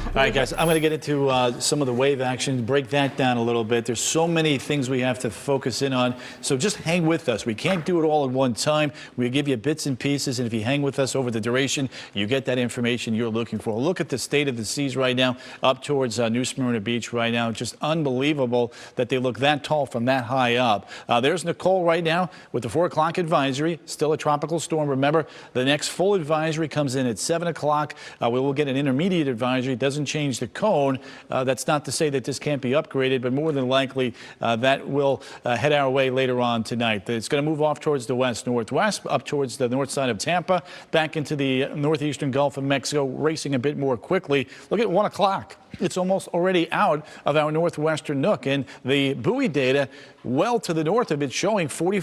All right, guys, I'm going to get into some of the wave action, break that down a little bit. There's so many things we have to focus in on, so just hang with us. We can't do it all at one time. We give you bits and pieces, and if you hang with us over the duration, you get that information you're looking for. Look at the state of the seas right now, up towards New Smyrna Beach right now. Just unbelievable that they look that tall from that high up. There's Nicole right now with the 4 o'clock advisory, still a tropical storm. Remember, the next full advisory comes in at 7 o'clock. We will get an intermediate advisory. It doesn't change the cone. That's not to say that this can't be upgraded, but more than likely that will head our way later on tonight. It's going to move off towards the west-northwest, up towards the north side of Tampa, back into the northeastern Gulf of Mexico, racing a bit more quickly. Look at 1 o'clock. It's almost already out of our northwestern nook, and the buoy data well to the north of it showing 40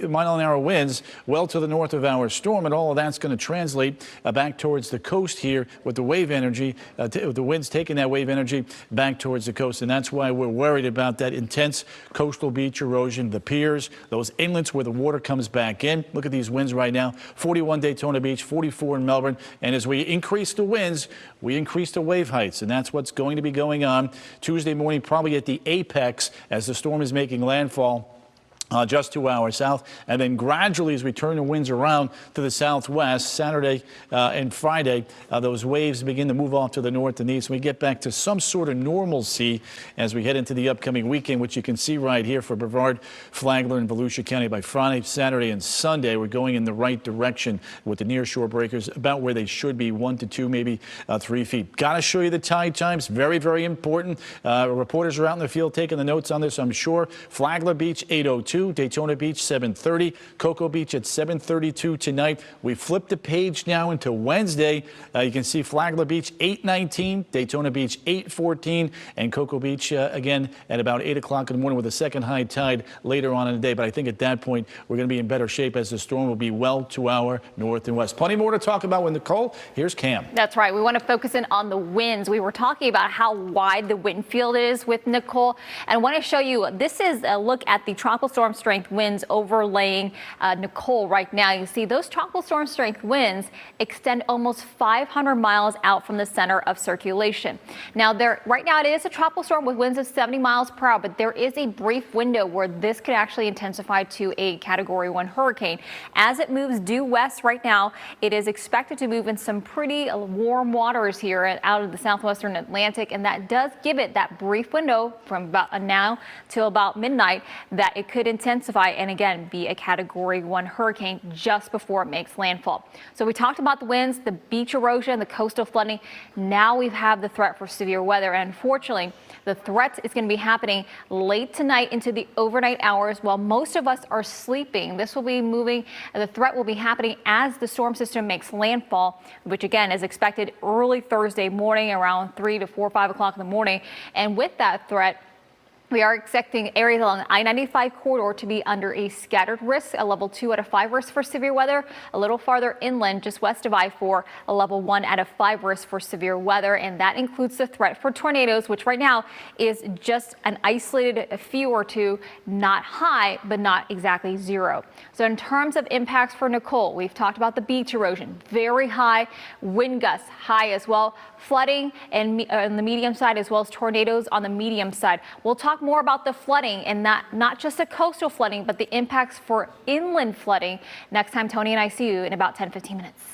mile an hour winds well to the north of our storm, and all of that's going to translate back towards the coast here with the wave energy, the winds taking that wave energy back towards the coast, and that's why we're worried about that intense coastal beach erosion, the piers, those inlets where the water comes back in. Look at these winds right now, 41 Daytona Beach, 44 in Melbourne, and as we increase the winds, we increase the wave heights, and that's what's going to be going on Tuesday morning, probably at the apex as the storm is making landfall just to our south, and then gradually as we turn the winds around to the southwest Saturday and Friday, those waves begin to move off to the north and east. We get back to some sort of normalcy as we head into the upcoming weekend, which you can see right here for Brevard, Flagler, and Volusia County. By Friday, Saturday, and Sunday, we're going in the right direction with the near shore breakers about where they should be, 1 to 2, maybe 3 feet. Got to show you the tide times. Very, very important. Reporters are out in the field taking the notes on this, I'm sure. Flagler Beach, 8:02. Daytona Beach, 7:30. Cocoa Beach at 7:32 tonight. We flipped the page now into Wednesday. You can see Flagler Beach, 8:19. Daytona Beach, 8:14. And Cocoa Beach, again, at about 8 o'clock in the morning with a second high tide later on in the day. But I think at that point, we're going to be in better shape as the storm will be well to our north and west. Plenty more to talk about with Nicole. Here's Cam. That's right. We want to focus in on the winds. We were talking about how wide the wind field is with Nicole. And I want to show you, this is a look at the tropical storm strength winds overlaying Nicole right now. You see those tropical storm strength winds extend almost 500 miles out from the center of circulation. Now, right now it is a tropical storm with winds of 70 miles per hour, but there is a brief window where this could actually intensify to a Category 1 hurricane. As it moves due west right now, it is expected to move in some pretty warm waters here out of the southwestern Atlantic, and that does give it that brief window from about now till about midnight that it could intensify and again be a Category 1 hurricane just before it makes landfall. So we talked about the winds, the beach erosion, the coastal flooding. Now we have the threat for severe weather, and unfortunately the threat is going to be happening late tonight into the overnight hours while most of us are sleeping. This will be moving, the threat will be happening as the storm system makes landfall, which again is expected early Thursday morning around 3 to 4 or 5 o'clock in the morning. And with that threat, we are expecting areas along the I-95 corridor to be under a scattered risk, a level 2 out of 5 risk for severe weather. A little farther inland, just west of I-4, a level 1 out of 5 risk for severe weather. And that includes the threat for tornadoes, which right now is just an isolated few or two, not high, but not exactly zero. So in terms of impacts for Nicole, we've talked about the beach erosion, very high, wind gusts high as well, flooding and on the medium side as well as tornadoes on the medium side. We'll talk more about the flooding and not just the coastal flooding, but the impacts for inland flooding next time Tony and I see you in about 10-15 minutes.